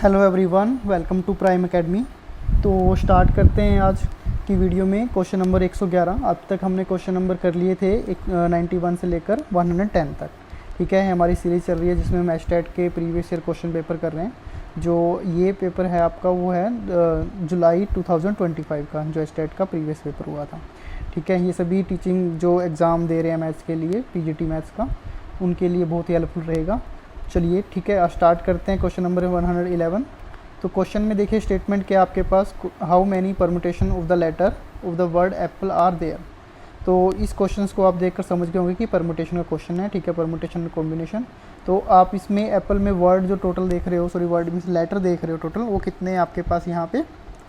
Hello everyone, welcome to Prime Academy. तो start करते हैं आज की वीडियो में क्वेश्चन नंबर 111। अब तक हमने क्वेश्चन नंबर कर लिए थे 91 से लेकर 110 तक। ठीक है, हमारी सीरीज़ चल रही है जिसमें हम स्टेट के प्रीवियस ईयर क्वेश्चन पेपर कर रहे हैं। जो ये पेपर है आपका वो है जुलाई 2025 का, जो स्टेट का प्रीवियस पेपर हुआ था। ठीक है, ये सभी टीचिंग जो एग्ज़ाम दे रहे हैं मैथ्स के लिए, पीजीटी मैथ्स का, उनके लिए बहुत ही हेल्पफुल रहेगा। चलिए ठीक है, स्टार्ट करते हैं क्वेश्चन नंबर 111। तो क्वेश्चन में देखिए स्टेटमेंट क्या आपके पास, how many permutation of the letter of the word apple are there. तो इस क्वेश्चन को आप देखकर समझ गए होंगे कि परमुटेशन का क्वेश्चन है। ठीक है, परमुटेशन कॉम्बिनेशन। तो आप इसमें एप्पल में वर्ड जो टोटल देख रहे हो, सॉरी वर्ड मीन्स लेटर देख रहे हो टोटल, वो कितने हैं आपके पास यहाँ पे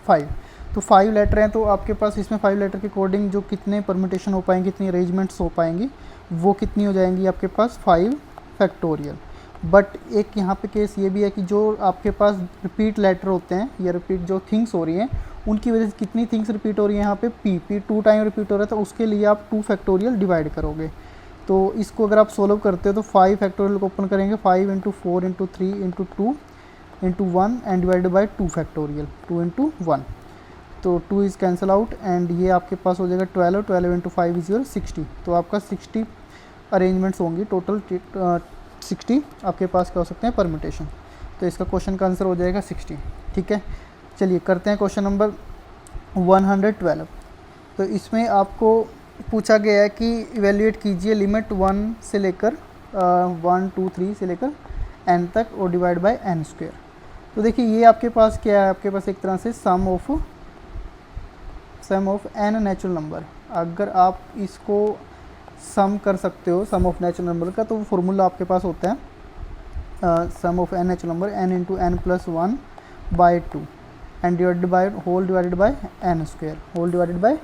5। तो 5 लेटर हैं, तो आपके पास इसमें 5 लेटर के अकॉर्डिंग जो कितने परमुटेशन हो पाएंगे, कितनी अरेंजमेंट्स हो पाएंगी, वो कितनी हो जाएंगी आपके पास 5 फैक्टोरियल। बट एक यहाँ पे केस ये भी है कि जो आपके पास रिपीट लेटर होते हैं या रिपीट जो थिंग्स हो रही हैं, उनकी वजह से कितनी थिंग्स रिपीट हो रही हैं यहाँ पे पी 2 टाइम रिपीट हो रहा है, तो उसके लिए आप 2 फैक्टोरियल डिवाइड करोगे। तो इसको अगर आप सोल्व करते हो तो 5 फैक्टोरियल को ओपन करेंगे, 5 into 4 into 3 into 2 into 1 and divide by 2 factorial, 2 into 1। तो 2 इज़ कैंसिल आउट एंड ये आपके पास हो जाएगा 12, 12 इंटू 5 इज़ योर 60। तो आपका 60 अरेंजमेंट्स होंगी टोटल, 60 आपके पास क्या हो सकते हैं परम्यूटेशन। तो इसका क्वेश्चन का आंसर हो जाएगा 60। ठीक है, चलिए करते हैं क्वेश्चन नंबर 112। तो इसमें आपको पूछा गया है कि इवेल्युएट कीजिए लिमिट 1 से लेकर 1 2 3 से लेकर n तक और डिवाइड बाय n स्क्वायर। तो देखिए ये आपके पास क्या है, आपके पास एक तरह से सम ऑफ n नेचुरल नंबर। अगर आप इसको सम कर सकते हो सम ऑफ नेचुरल नंबर का, तो वो फार्मूला आपके पास होता है sum of n natural number n into n plus 1 by 2 and divided by whole divided by n square, whole divided by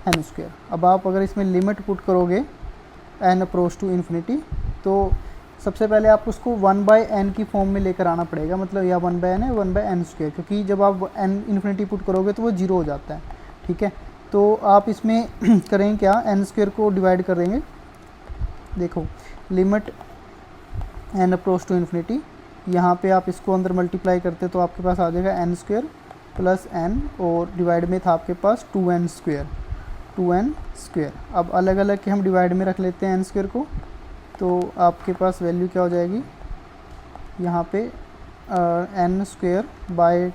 n square. अब आप अगर इसमें लिमिट पुट करोगे n अप्रोच टू इन्फिनिटी, तो सबसे पहले आप उसको 1 बाई n की फॉर्म में लेकर आना पड़ेगा, मतलब या 1 बाई n है 1 बाई n स्क्वायर, क्योंकि जब आप n इन्फिनिटी पुट करोगे तो वो 0 हो जाता है। ठीक है, तो आप इसमें करें क्या, n स्क्वायर को डिवाइड करेंगे। देखो limit n approach to infinity, यहाँ पे आप इसको अंदर मल्टीप्लाई करते तो आपके पास आ जाएगा n स्क्वायर प्लस n, और डिवाइड में था आपके पास 2n स्क्वायर, 2n स्क्वायर। अब अलग अलग के हम डिवाइड में रख लेते हैं n स्क्वायर को, तो आपके पास वैल्यू क्या हो जाएगी यहाँ पे n square by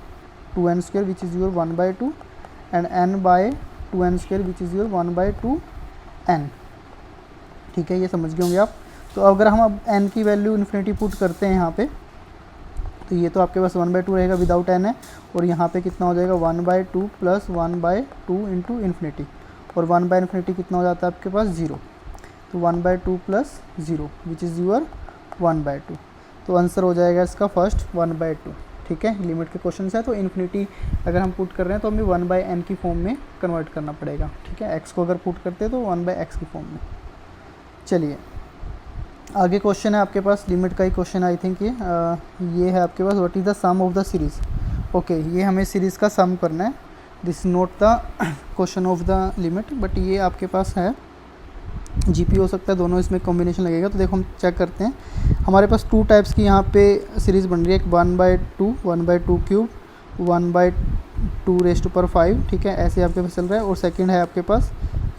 2n square which is your 1 by 2 and n by 2n square which is your 1 by 2n। ठीक है, ये समझ गए होंगे आप। तो अगर हम अब n की वैल्यू इन्फिनिटी पुट करते हैं यहाँ पे, तो ये तो आपके पास 1 बाई 2 रहेगा विदाउट n है, और यहाँ पे कितना हो जाएगा 1 by 2 plus 1 by 2 into infinity, और 1 बाई इन्फिनिटी कितना हो जाता है आपके पास 0। तो 1 by 2 plus 0 which is your 1 by 2। तो आंसर हो जाएगा इसका फर्स्ट 1 बाई 2। ठीक है, लिमिट के क्वेश्चन है, तो इन्फिनिटी अगर हम पुट कर रहे हैं तो हमें 1 बाई n की फॉर्म में कन्वर्ट करना पड़ेगा। ठीक है, x को अगर पुट करते हैं तो 1 बाई x की फॉर्म में। चलिए आगे क्वेश्चन है आपके पास, लिमिट का ही क्वेश्चन आई थिंक ये है आपके पास, what is the sum of the series. Okay, ये हमें सीरीज़ का सम करना है, this not the question of the limit, but ये आपके पास है जीपी हो सकता है, दोनों इसमें कॉम्बिनेशन लगेगा। तो देखो हम चेक करते हैं, हमारे पास 2 टाइप्स की यहाँ पे सीरीज़ बन रही है, एक 1 by 2, 1 by 2 cube, 1 by 2 raise to power 5। ठीक है, ऐसे आपके पास चल रहा है। और सेकंड है आपके पास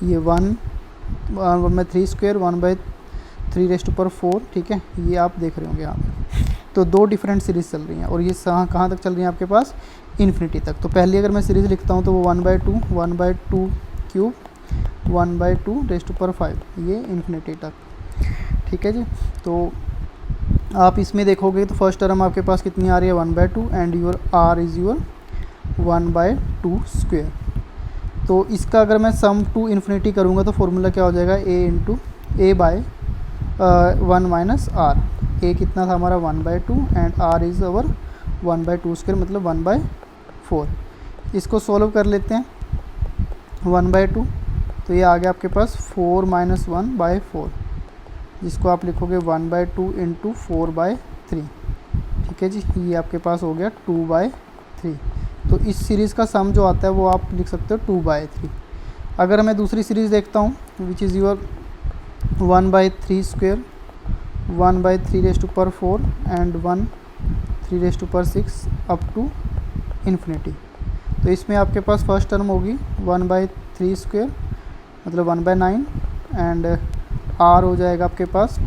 ये 1 by 3 square, 1 by 3 raise to power 4। ठीक है, ये आप देख रहे होंगे यहाँ पे। तो 2 डिफरेंट सीरीज़ चल रही हैं, और ये कहाँ तक चल रही हैं आपके पास, इन्फिनिटी तक। तो पहली अगर मैं सीरीज़ लिखता हूँ तो वो 1 by 2, 1 by 2 cube, 1 by 2 raise to power 5, ये इन्फिनिटी तक। ठीक है जी, तो आप इसमें देखोगे तो फर्स्ट टर्म आपके पास कितनी आ रही है 1 by 2 and your r is your 1 by 2 square. तो इसका अगर मैं सम टू इन्फिनिटी करूँगा तो फॉर्मूला क्या हो जाएगा, a into a by 1 minus r. A कितना था हमारा 1 by 2 and r is our 1 by 2 square, मतलब 1 बाई 4। इसको सोल्व कर लेते हैं 1 बाई 2, तो ये आ गया आपके पास 4 माइनस 1 बाई 4, जिसको आप लिखोगे 1 बाई 2 इंटू 4 बाई 3। ठीक है जी, ये आपके पास हो गया 2 बाई 3। तो इस सीरीज़ का सम जो आता है वो आप लिख सकते हो 2 बाई 3। अगर मैं दूसरी सीरीज़ देखता हूँ which is your 1 by 3 square, 1 by 3 raise to power 4 and 1 3⁶ up to infinity. तो इसमें आपके पास फर्स्ट टर्म होगी 1/3² मतलब 1/9 एंड r हो जाएगा आपके पास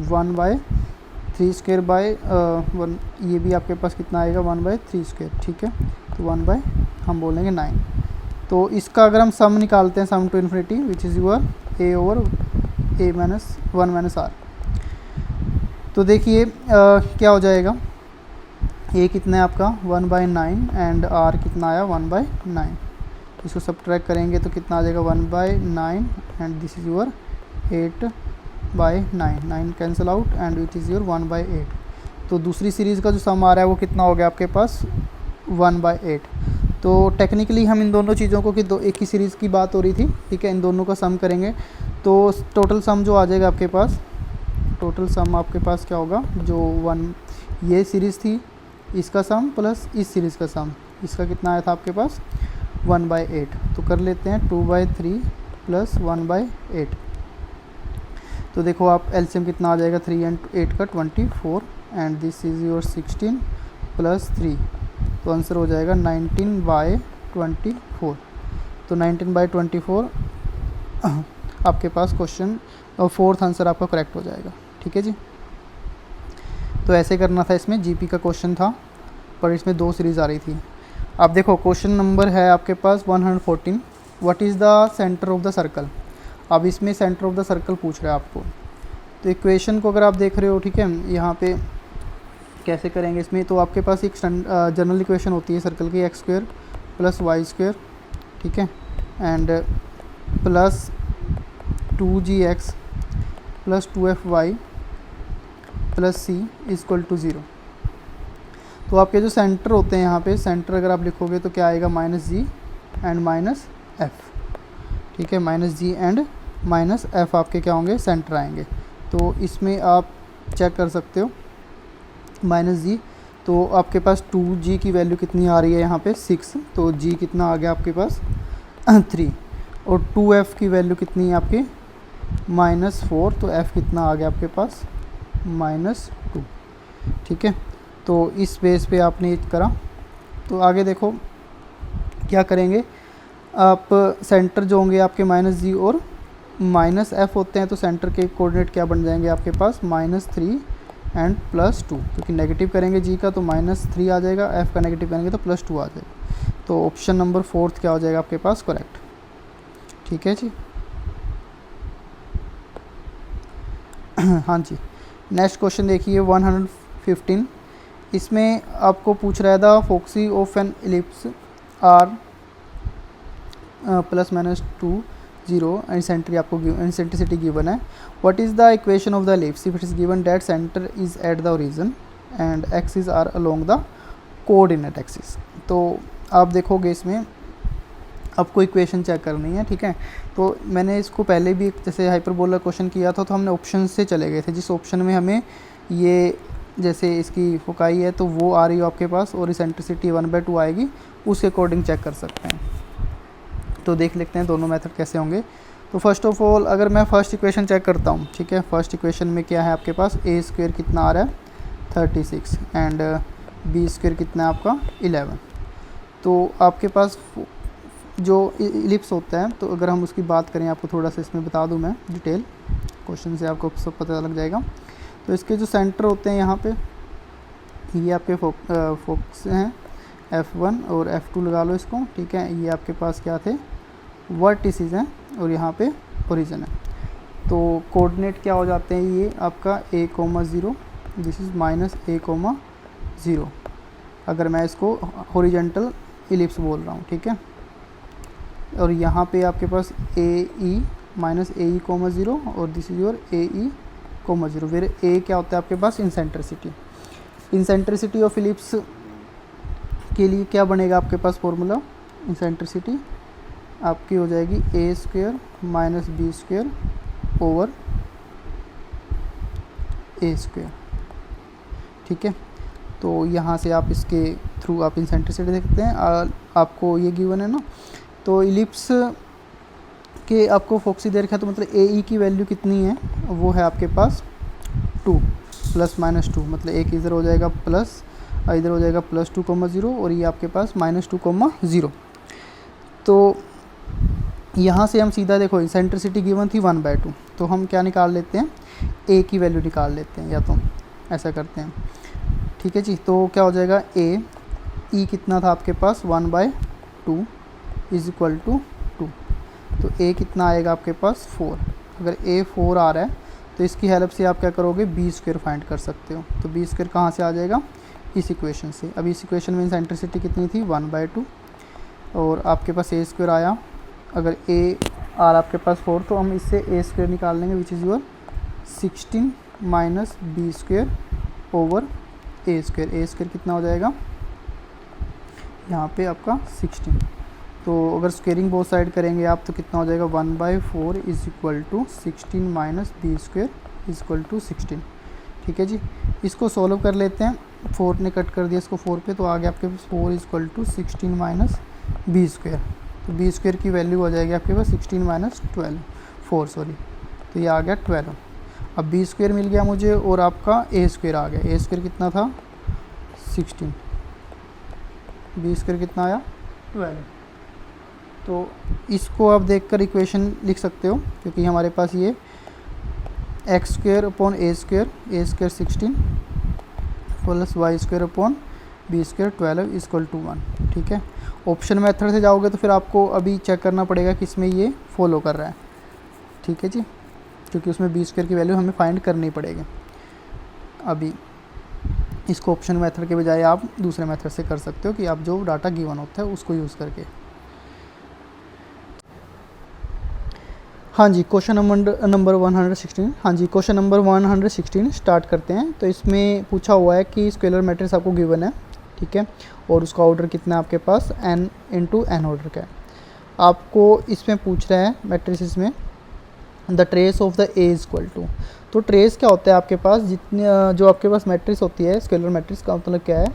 1/3² बाय 1, ये भी आपके पास कितना आएगा 1/3², ठीक है। तो 1/ हम बोलेंगे 9। तो इसका अगर हम सम निकालते हैं, sum to infinity which is your a/(1 - r)। तो देखिए क्या हो जाएगा, a कितना है आपका 1/9 एंड r कितना आया 1/9। इसको सब्ट्रैक्ट करेंगे तो कितना आ जाएगा 1/9 and this is your 8/9, 9 cancel out and it is your 1/8। तो दूसरी सीरीज़ का जो सम आ रहा है वो कितना हो गया आपके पास 1/8। तो टेक्निकली हम इन दोनों चीज़ों को कि एक ही सीरीज़ की बात हो रही थी, ठीक है, इन दोनों का सम करेंगे तो टोटल सम जो आ जाएगा आपके पास, टोटल सम आपके पास क्या होगा, जो ये सीरीज़ थी इसका सम प्लस इस सीरीज़ का सम, इसका कितना आया था आपके पास 1/8। तो कर लेते हैं 2/3 प्लस 1/8। तो देखो आप एलसीएम कितना आ जाएगा 3 and 8 का 24 and this is your 16 plus 3। तो आंसर हो जाएगा 19/24। तो 19/24 आपके पास क्वेश्चन और फोर्थ आंसर आपका करेक्ट हो जाएगा, ठीक है जी। तो ऐसे करना था, इसमें जीपी का क्वेश्चन था पर इसमें 2 सीरीज़ आ रही थी। अब देखो क्वेश्चन नंबर है आपके पास 114, what is the centre of the circle. अब इसमें सेंटर ऑफ द सर्कल पूछ रहा है आपको। तो इक्वेशन को अगर आप देख रहे हो, ठीक है, यहाँ पे कैसे करेंगे इसमें, तो आपके पास एक जनरल इक्वेशन होती है सर्कल की x² + y², ठीक है, and plus 2gx + 2fy + c = 0। तो आपके जो सेंटर होते हैं यहाँ पे, सेंटर अगर आप लिखोगे तो क्या आएगा -g एंड -f, ठीक है, -g एंड -f आपके क्या होंगे, सेंटर आएंगे। तो इसमें आप चेक कर सकते हो -g, तो आपके पास 2g की वैल्यू कितनी आ रही है यहाँ पे 6, तो g कितना आ गया आपके पास 3, और 2f की वैल्यू कितनी है आपकी -4, तो f कितना आ गया आपके पास -2, ठीक है। तो इस बेस पे आपने ये करा। तो आगे देखो क्या करेंगे, आप सेंटर जो होंगे आपके -g और -f होते हैं, तो सेंटर के कोऑर्डिनेट क्या बन जाएंगे आपके पास -3 एंड +2, क्योंकि नेगेटिव करेंगे g का तो -3 आ जाएगा, f का नेगेटिव करेंगे तो +2 आ जाएगा। तो ऑप्शन नंबर 4 क्या हो जाएगा आपके पास करेक्ट, ठीक है जी। हाँ जी, नेक्स्ट क्वेश्चन देखिए 115। इसमें आपको पूछ रहा है the foci of an ellipse are ±2 0 and आपको एसेंट्रिसिटी गिवन है। What is the equation of the ellipse if it is given that centre is at the origin and axis are along the coordinate axis. तो आप देखोगे इसमें आपको equation check करनी है, ठीक है। तो मैंने इसको पहले भी जैसे हाइपरबोला क्वेश्चन किया था, तो हमने ऑप्शन से चले गए थे, जिस ऑप्शन में हमें ये जैसे इसकी फोकाई है तो वो आ रही हो आपके पास और इसेंट्रिसिटी 1/2 आएगी, उसके अकॉर्डिंग चेक कर सकते हैं। तो देख लेते हैं दोनों मेथड कैसे होंगे। तो फर्स्ट ऑफ ऑल अगर मैं फर्स्ट इक्वेशन चेक करता हूँ, ठीक है, फर्स्ट इक्वेशन में क्या है आपके पास a² कितना आ रहा है 36 एंड b² कितना है आपका 11। तो आपके पास जो इलिप्स होता है, तो अगर हम उसकी बात करें, आपको थोड़ा सा इसमें बता दूं मैं डिटेल, क्वेश्चन से आपको सब पता लग जाएगा। तो इसके जो सेंटर होते हैं यहाँ पे, ये आपके फोकस हैं F1 और F2 लगा लो इसको, ठीक है। ये आपके पास क्या थे वर्टिसेस हैं और यहाँ पे ओरिजिन है। तो कोऑर्डिनेट क्या हो जाते हैं, ये आपका a,0 दिस इज़ -a,0 अगर मैं इसको हॉरिजॉन्टल इलिप्स बोल रहा हूँ, ठीक है। और यहाँ पे आपके पास AE -AE,0 और this is your AE,0 where a क्या होता है आपके पास इंसेंट्रिसिटी। इंसेंट्रिसिटी ऑफ इलिप्स के लिए क्या बनेगा आपके पास फॉर्मूला, इंसेंट्रिसिटी आपकी हो जाएगी a² -b² ओवर a², ठीक है। तो यहाँ से आप इसके थ्रू आप इंसेंट्रिसिटी देखते हैं। आपको ये गिवन है ना, तो इलिप्स के आपको फोक्सी दे रखा है, तो मतलब AE की वैल्यू कितनी है, वो है आपके पास 2 ± 2, मतलब एक इधर हो जाएगा प्लस इधर हो जाएगा +2,0 और ये आपके पास -2,0। तो यहाँ से हम सीधा देखो इसेंट्रिसिटी गिवन थी 1/2, तो हम क्या निकाल लेते हैं, ए की वैल्यू निकाल लेते हैं, या तो ऐसा करते हैं, ठीक है जी। तो क्या हो जाएगा, ए ई कितना था आपके पास 1/2 इज इक्वल टू 2, तो ए कितना आएगा आपके पास 4। अगर ए 4 आ रहा है तो इसकी हेल्प से आप क्या करोगे, बी स्क्वायर फाइंड कर सकते हो। तो बी स्क्वायर कहाँ से आ जाएगा, इस इक्वेशन से। अब इस इक्वेशन में इसेंट्रिसिटी कितनी थी 1/2 और आपके पास ए स्क्वायर आया। अगर ए आर आपके पास 4 तो हम इससे ए स्क्वायर निकाल लेंगे which is your 16 minus B square over A square. A square कितना हो जाएगा यहाँ पे आपका 16। तो अगर स्क्वेयरिंग बोथ साइड करेंगे आप तो कितना हो जाएगा 1/4 is equal to 16 minus B square is equal to 16। ठीक है जी, इसको सॉल्व कर लेते हैं। 4 ने कट कर दिया इसको 4 पे, तो आगे आपके पास 4 is equal to 16 minus B square. तो बी स्क्वायर की वैल्यू हो जाएगी आपके पास 16 माइनस 4 सॉरी, तो ये आ गया 12। अब बी स्क्वायर मिल गया मुझे और आपका ए स्क्वायर आ गया। ए स्क्वायर कितना था 16, बी स्क्वायर कितना आया 12। तो इसको आप देखकर इक्वेशन लिख सकते हो, क्योंकि हमारे पास ये X square upon A square 16 plus Y square upon B square 12 equal to 1। ठीक है, ऑप्शन मेथड से जाओगे तो फिर आपको अभी चेक करना पड़ेगा कि इसमें ये फॉलो कर रहा है। ठीक है जी, क्योंकि उसमें बी स्क्वायर की वैल्यू हमें फाइंड करनी पड़ेगी। अभी इसको ऑप्शन मेथड के बजाय आप दूसरे मेथड से कर सकते हो कि आप जो डाटा गिवन होता है उसको यूज़ करके। हाँ जी, क्वेश्चन नंबर 116। हाँ जी, क्वेश्चन नंबर 116 स्टार्ट करते हैं। तो इसमें पूछा हुआ है कि स्केलर मैट्रिक्स आपको गिवन है, ठीक है, और उसका ऑर्डर कितना है आपके पास n इंटू एन ऑर्डर का है। आपको इसमें पूछ रहा है मैट्रिक्स में the trace of the A is equal to. तो ट्रेस क्या होता है आपके पास, जितने जो आपके पास मैट्रिक्स होती है, स्केलर मैट्रिक्स का मतलब क्या है,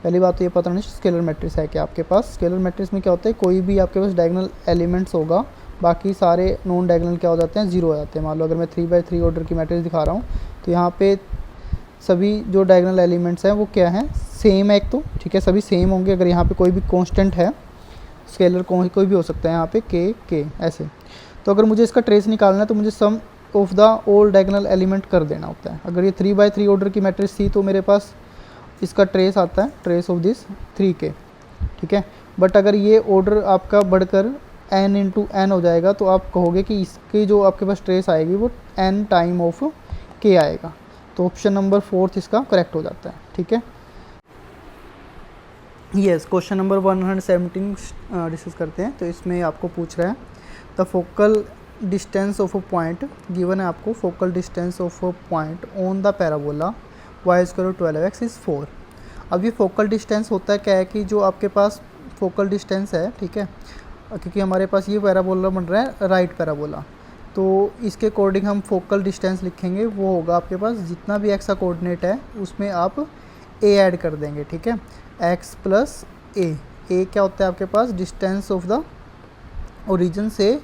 पहली बात तो ये पता नहीं स्केलर मैट्रिक्स है क्या आपके पास। स्केलर मैट्रिक्स में क्या होता है, कोई भी आपके पास डायगोनल एलिमेंट्स होगा, बाकी सारे नॉन डायगोनल क्या हो जाते हैं, जीरो हो जाते हैं। मान लो अगर मैं 3/3 ऑर्डर की मैट्रिक्स दिखा रहा हूँ तो यहाँ पे सभी जो डायगोनल एलिमेंट्स हैं वो क्या है, सेम है एक तो, ठीक है, सभी सेम होंगे। अगर यहाँ पे कोई भी कांस्टेंट है, स्केलर कोई भी हो सकता है यहाँ पे के ऐसे, तो अगर मुझे इसका ट्रेस निकालना है तो मुझे sum of the all diagonal element कर देना होता है। अगर ये 3/3 ऑर्डर की मैट्रिक्स थी तो मेरे पास इसका ट्रेस आता है, ट्रेस ऑफ दिस 3k, ठीक है। बट अगर ये ऑर्डर आपका बढ़कर n इंटू एन हो जाएगा तो आप कहोगे कि इसकी जो आपके पास ट्रेस आएगी वो n टाइम ऑफ k आएगा। तो ऑप्शन नंबर 4 इसका करेक्ट हो जाता है। ठीक है, यस, क्वेश्चन नंबर 117 डिस्कस करते हैं। तो इसमें आपको पूछ रहा है the focal distance of a point given है आपको, focal distance of a point on the parabola y square 12x is 4। अब ये फोकल डिस्टेंस होता है क्या है कि जो आपके पास फोकल डिस्टेंस है, ठीक है, क्योंकि हमारे पास ये पैराबोला बन रहा है राइट पैराबोला, तो इसके अकॉर्डिंग हम फोकल डिस्टेंस लिखेंगे। वो होगा आपके पास जितना भी एक्स का कोऑर्डिनेट है उसमें आप a ऐड कर देंगे, ठीक है, x प्लस a। क्या होता है आपके पास, डिस्टेंस ऑफ द ओरिजिन से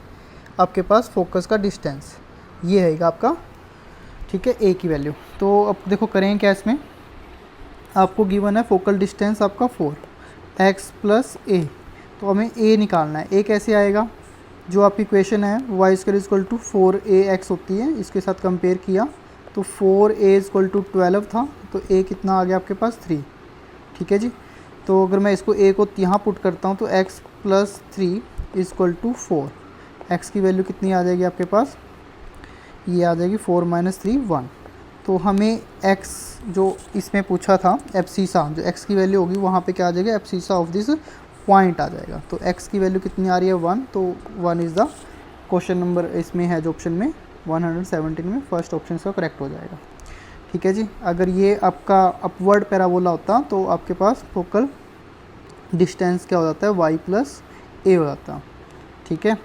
आपके पास फोकस का डिस्टेंस, ये है आपका, ठीक है, a की वैल्यू। तो अब देखो करें क्या, इसमें आपको गिवन है फोकल डिस्टेंस आपका 4x प्लस a, तो हमें a निकालना है। a कैसे आएगा, जो आपकी इक्वेशन है y square equal to 4ax होती है, इसके साथ कंपेयर किया तो 4a इक्वल टू 12 था, तो a कितना आ गया आपके पास 3। ठीक है जी, तो अगर मैं इसको a को यहाँ पुट करता हूँ तो x plus 3 equal to 4, x की वैल्यू कितनी आ जाएगी आपके पास, ये आ जाएगी 4 माइनस 3 1। तो हमें x जो इसमें पूछा था एब्सिसा, जो x की वैल्यू होगी वहाँ पे क्या आ जाएगा, एब्सिसा ऑफ दिस पॉइंट आ जाएगा। तो x की वैल्यू कितनी आ रही है 1, तो 1 इज़ द क्वेश्चन नंबर इसमें है जो ऑप्शन में 117 में फर्स्ट ऑप्शन इसका करेक्ट हो जाएगा। ठीक है जी, अगर ये आपका अपवर्ड पैराबोला होता तो आपके पास फोकल डिस्टेंस क्या हो जाता है y प्लस a हो जाता। ठीक है,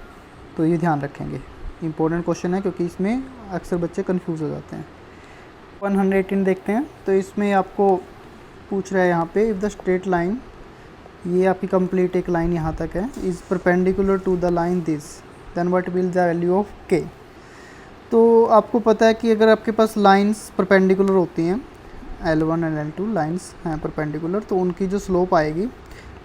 तो ये ध्यान रखेंगे, इंपॉर्टेंट क्वेश्चन है क्योंकि इसमें अक्सर बच्चे कंफ्यूज हो जाते हैं। 118 देखते हैं। तो इसमें आपको पूछ रहा है यहाँ पे, इफ़ द स्ट्रेट लाइन, ये आपकी कंप्लीट एक लाइन यहाँ तक है, is perpendicular to the line this, then what will the value of k। तो आपको पता है कि अगर आपके पास लाइंस परपेंडिकुलर होती हैं L1 एंड L2 लाइंस हैं परपेंडिकुलर, तो उनकी जो स्लोप आएगी,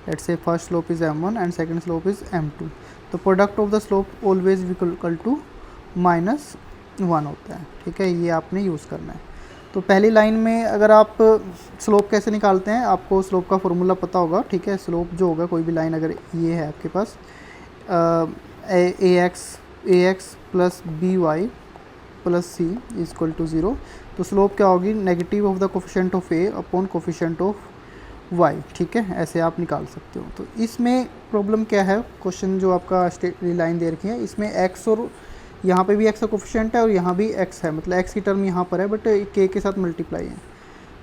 let's say first slope is m1 and second slope is m2, तो product of the slope always equal to -1 होता है। ठीक है, ये आपने यूज़ करना है। तो पहली लाइन में अगर आप स्लोप कैसे निकालते हैं, आपको स्लोप का फॉर्मूला पता होगा। ठीक है, स्लोप जो होगा कोई भी लाइन अगर ये है आपके पास a x plus b y plus c is equal to 0, तो स्लोप क्या होगी, negative of the coefficient of a upon coefficient of y. ठीक है, ऐसे आप निकाल सकते हो। तो इसमें प्रॉब्लम क्या है, क्वेश्चन जो आपका लाइन दे रखी है, इसमें एक्स और यहाँ पे भी एक्स का कोफिशिएंट है और यहाँ भी एक्स है, मतलब एक्स की टर्म यहाँ पर है बट के साथ मल्टीप्लाई है।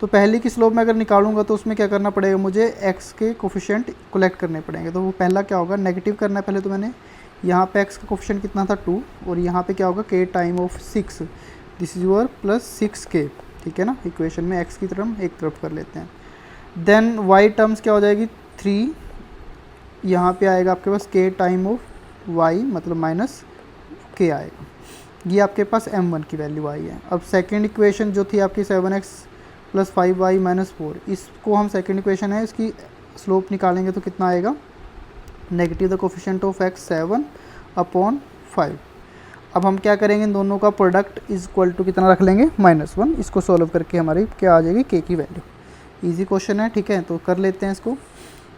तो पहले की स्लोप में अगर निकालूंगा तो उसमें क्या करना पड़ेगा, मुझे एक्स के कोफिशिएंट कलेक्ट करने पड़ेंगे। तो वो पहला क्या होगा, नेगेटिव करना है पहले। तो मैंने यहाँ पे एक्स का कोफिशिएंट कितना था 2, और यहाँ पे क्या होगा के time of 6, this is your plus 6k। ठीक है ना, इक्वेशन में एक्स की टर्म एक तरफ कर लेते हैं। देन वाई टर्म्स क्या हो जाएगी 3, यहाँ पे आएगा आपके पास के टाइम ऑफ वाई मतलब माइनस के आएगा, ये आपके पास m1 की वैल्यू आई है। अब सेकेंड इक्वेशन जो थी आपकी 7x प्लस 5y माइनस 4, इसको हम सेकेंड इक्वेशन है, इसकी स्लोप निकालेंगे तो कितना आएगा, negative the coefficient of x 7 upon 5। अब हम क्या करेंगे, इन दोनों का प्रोडक्ट इज इक्वल टू कितना रख लेंगे, -1। इसको सॉल्व करके हमारी क्या आ जाएगी, k की वैल्यू। इजी क्वेश्चन है। ठीक है, तो कर लेते हैं इसको।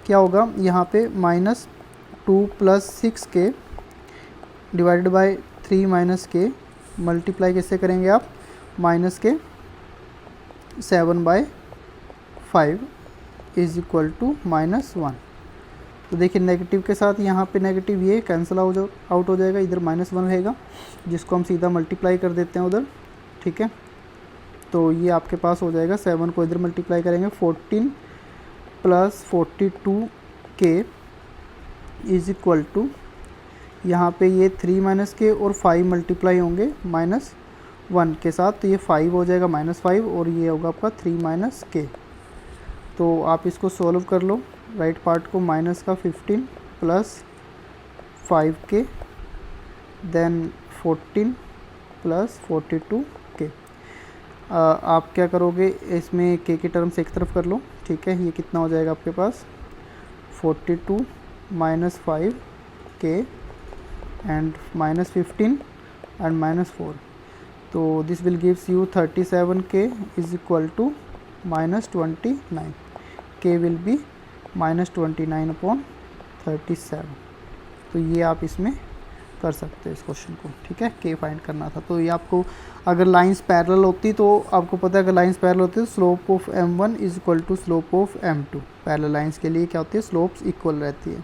क्या होगा, यहाँ पे -2 plus 6k divided by 3 minus के, मल्टीप्लाई कैसे करेंगे आप, माइनस के 7/5 इज इक्वल टू -1। तो देखिए नेगेटिव के साथ यहाँ पे नेगेटिव ये कैंसिल आउट हो जाएगा, इधर -1 रहेगा जिसको हम सीधा मल्टीप्लाई कर देते हैं उधर। ठीक है, तो ये आपके पास हो जाएगा, 7 को इधर मल्टीप्लाई करेंगे 14 plus 42k is equal to, यहाँ पे ये 3 माइनस के और 5 मल्टीप्लाई होंगे -1 के साथ, तो ये 5 हो जाएगा -5, और ये होगा आपका 3 माइनस के। तो आप इसको सॉल्व कर लो, राइट पार्ट को, माइनस का 15 plus 5k then 14 plus 42k। आप क्या करोगे, इसमें k की टर्म्स एक तरफ कर लो। ठीक है, ये कितना हो जाएगा आपके पास, 42 माइनस 5k and -15 and -4, तो this will gives you 37k is equal to -29, k will be -29 upon 37। तो ये आप इसमें कर सकते हो इस क्वेश्चन को। ठीक है, k फाइंड करना था। तो ये आपको अगर लाइंस पैरेलल होती तो आपको पता है, अगर लाइंस पैरेलल होती है तो slope of m1 is equal to slope of m2। Parallel lines के लिए क्या होती है, स्लोप्स इक्वल रहती है।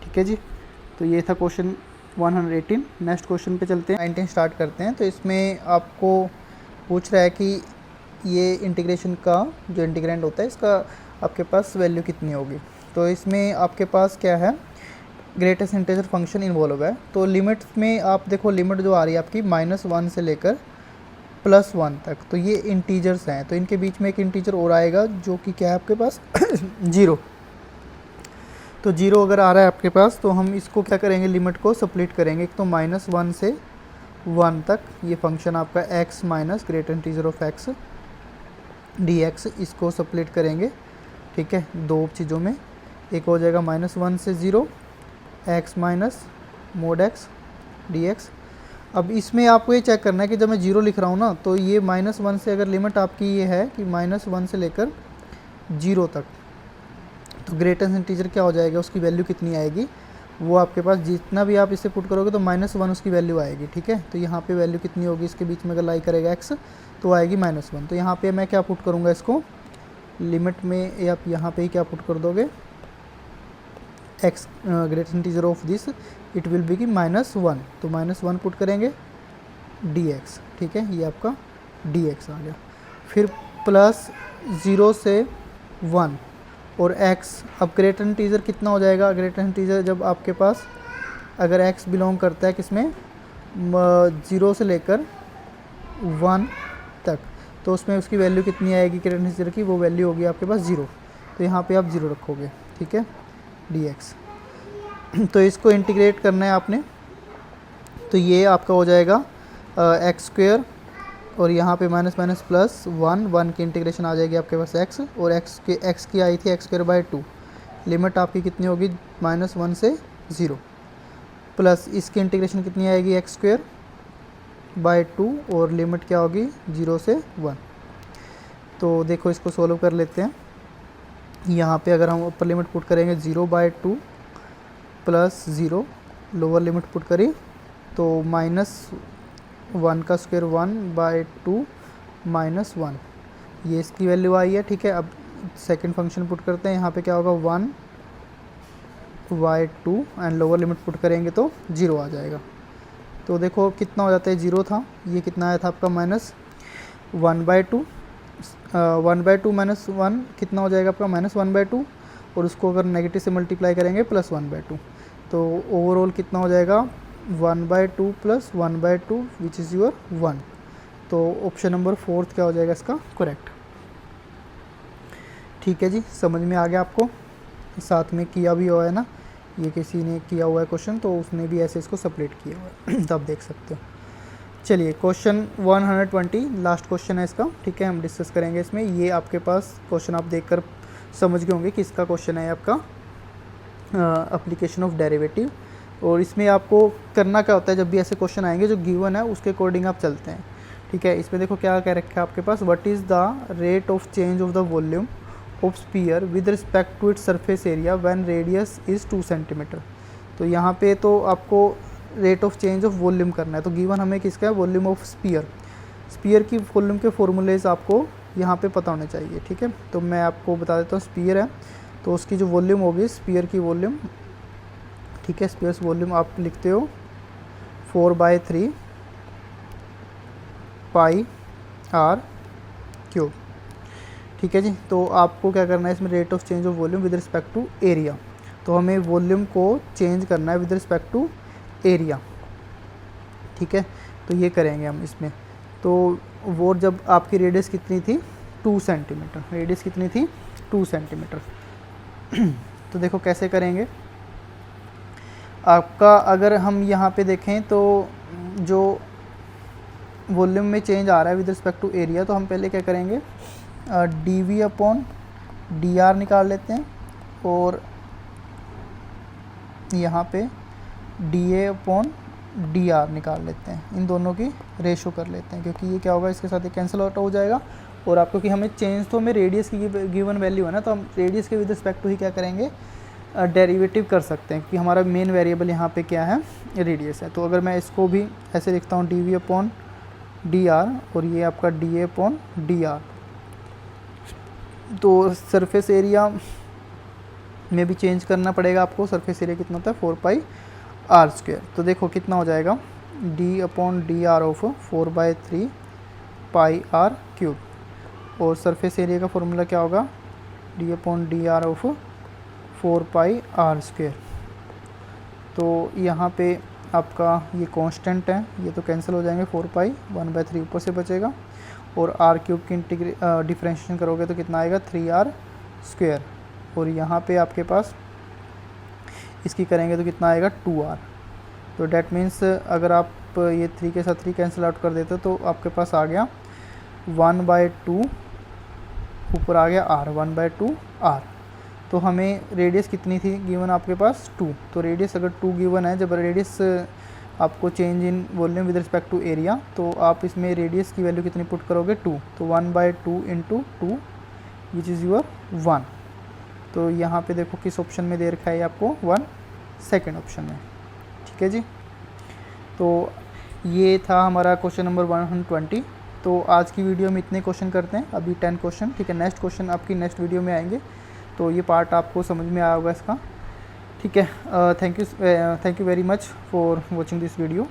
ठीक है जी, तो ये था क्वेश्चन 118। नेक्स्ट क्वेश्चन पे चलते हैं, 19 स्टार्ट करते हैं। तो इसमें आपको पूछ रहा है कि ये इंटीग्रेशन का जो इंटीग्रेंड होता है इसका आपके पास वैल्यू कितनी होगी। तो इसमें आपके पास क्या है, ग्रेटेस्ट इंटीजर फंक्शन इन्वॉल्व है। तो लिमिट में आप देखो, लिमिट जो आ रही है आपकी -1 से लेकर +1 तक, तो ये इंटीजर्स हैं। तो इनके बीच में एक इंटीजर और आएगा जो कि क्या है आपके पास 0। तो 0 अगर आ रहा है आपके पास, तो हम इसको क्या करेंगे, लिमिट को स्प्लिट करेंगे। एक तो -1 से 1 तक ये फंक्शन आपका x minus greater integer of x dx, इसको स्प्लिट करेंगे। ठीक है, दो चीज़ों में, एक हो जाएगा -1 से 0 x minus mode x dx। अब इसमें आपको ये चेक करना है कि जब मैं 0 लिख रहा हूँ ना, तो ये -1 से अगर लिमिट आपकी ये है कि -1 से लेकर 0 तक, तो ग्रेटेस्ट इंटीजर क्या हो जाएगा, उसकी वैल्यू कितनी आएगी, वो आपके पास जितना भी आप इसे पुट करोगे तो -1 उसकी वैल्यू आएगी। ठीक है, तो यहाँ पे वैल्यू कितनी होगी, इसके बीच में अगर लाई करेगा x तो आएगी -1। तो यहाँ पे मैं क्या पुट करूँगा, इसको लिमिट में आप यहाँ पे ही क्या पुट कर दोगे, x greatest integer of this it will be की -1, तो -1 पुट करेंगे dx। ठीक है, ये आपका dx आ गया। फिर प्लस 0 से 1 और x, अब ग्रेटर इंटीजर कितना हो जाएगा, ग्रेटर इंटीजर जब आपके पास अगर x बिलोंग करता है किसमें, 0 से लेकर 1 तक, तो उसमें उसकी वैल्यू कितनी आएगी ग्रेटर इंटीजर की, वो वैल्यू होगी आपके पास 0। तो यहाँ पे आप 0 रखोगे। ठीक है, dx। तो इसको इंटीग्रेट करना है आपने, तो ये आपका हो जाएगा x² और यहाँ पे माइनस माइनस प्लस 1 की इंटीग्रेशन आ जाएगी आपके पास x, और x की आई थी x²/2। लिमिट आपकी कितनी होगी -1 से 0, प्लस इसकी इंटीग्रेशन कितनी आएगी x²/2, और लिमिट क्या होगी 0 से 1। तो देखो इसको सोल्व कर लेते हैं। यहाँ पे अगर हम ऊपर लिमिट पुट करेंगे 0/2 प्लस 0, लोअर लिमिट पुट करी तो -1 का स्क्वायर 1/2 -1, ये इसकी वैल्यू आई है। ठीक है, अब सेकंड फंक्शन पुट करते हैं। यहाँ पे क्या होगा 1/2 एंड लोअर लिमिट पुट करेंगे तो 0 आ जाएगा। तो देखो कितना हो जाता है, 0 था, ये कितना आया था आपका -1/2, 1/2 -1 कितना हो जाएगा आपका -1/2, और उसको अगर नेगेटिव से मल्टीप्लाई करेंगे +1/2, तो ओवरऑल कितना हो जाएगा 1/2 + 1/2 विच इज़ योर 1। तो ऑप्शन नंबर 4 क्या हो जाएगा इसका करेक्ट। ठीक है जी, समझ में आ गया आपको। साथ में किया भी हुआ है ना, ये किसी ने किया हुआ है क्वेश्चन, तो उसने भी ऐसे इसको सेपरेट किया हुआ है तो आप देख सकते हो। चलिए क्वेश्चन 120 लास्ट क्वेश्चन है इसका। ठीक है, हम डिस्कस करेंगे इसमें। ये आपके पास क्वेश्चन आप देखकर समझ गए होंगे कि इसका क्वेश्चन है आपका एप्लीकेशन ऑफ डेरिवेटिव। और इसमें आपको करना क्या होता है, जब भी ऐसे क्वेश्चन आएंगे जो गिवन है उसके अकॉर्डिंग आप चलते हैं। ठीक है, इसमें देखो क्या कह रखा है आपके पास, what is the rate of change of the volume of sphere with respect to its surface area when radius is 2 centimetre. तो यहाँ पे तो आपको rate of change of volume करना है। तो गिवन हमें किसका है, वॉल्यूम ऑफ स्पीयर। स्पीयर की वॉल्यूम के फॉर्मूलेज आपको यहाँ पे पता होने चाहिए। ठीक है, तो मैं आपको बता देता हूँ। स्पीयर है तो उसकी जो वॉल्यूम होगी, स्पीयर की वॉल्यूम, ठीक है, स्पीयर वॉल्यूम आप लिखते हो 4/3 πr3। ठीक है जी, तो आपको क्या करना है इसमें, rate of change of volume with respect to area. तो हमें वॉल्यूम को चेंज करना है विद रिस्पेक्ट टू एरिया। ठीक है, तो ये करेंगे हम इसमें। तो वो जब आपकी रेडियस कितनी थी 2 सेंटीमीटर, रेडियस कितनी थी 2 सेंटीमीटर। तो देखो कैसे करेंगे आपका, अगर हम यहाँ पे देखें तो जो वॉल्यूम में चेंज आ रहा है विद रिस्पेक्ट टू एरिया, तो हम पहले क्या करेंगे dV/dr निकाल लेते हैं, और यहाँ पे dA/dr निकाल लेते हैं। इन दोनों की रेशो कर लेते हैं, क्योंकि ये क्या होगा, इसके साथ ये कैंसिल आउट हो जाएगा। और आपको कि हमें चेंज तो हमें रेडियस की गिवन वैल्यू है ना, तो हम रेडियस के विद रिस्पेक्ट टू ही क्या करेंगे, डेरिवेटिव कर सकते हैं, कि हमारा मेन वेरिएबल यहाँ पे क्या है, रेडियस है। तो अगर मैं इसको भी ऐसे लिखता हूँ dV/dr, और ये आपका dA/dr, तो सरफेस एरिया में भी चेंज करना पड़ेगा आपको। सरफेस एरिया कितना होता है 4πr²। तो देखो कितना हो जाएगा d/dr ऑफ 4/3 πr³, और सरफेस एरिया का फॉर्मूला क्या होगा d/dr ऑफ 4πr²। तो यहाँ पे आपका ये कांस्टेंट है, ये तो कैंसिल हो जाएंगे, 4π 1/3 ऊपर से बचेगा, और r³ की डिफ्रेंशिएशन करोगे तो कितना आएगा 3r²। और यहाँ पे आपके पास इसकी करेंगे तो कितना आएगा 2r। तो डैट मीन्स अगर आप ये 3 के साथ 3 कैंसिल आउट कर देते तो आपके पास आ गया 1/2, ऊपर आ गया r, 1/2 r। तो हमें रेडियस कितनी थी गिवन आपके पास 2। तो रेडियस अगर 2 गिवन है, जब रेडियस आपको change in volume with respect to area, तो आप इसमें रेडियस की वैल्यू कितनी पुट करोगे 2। तो 1/2 × 2 विच इज़ योर 1। तो यहाँ पे देखो किस ऑप्शन में दे रखा है आपको 1, सेकेंड ऑप्शन में। ठीक है जी, तो ये था हमारा क्वेश्चन नंबर 120। तो आज की वीडियो में इतने क्वेश्चन करते हैं, अभी 10 क्वेश्चन। ठीक है, नेक्स्ट क्वेश्चन आपकी नेक्स्ट वीडियो में आएंगे। तो ये पार्ट आपको समझ में आया होगा इसका। ठीक है, thank you very much for watching this video.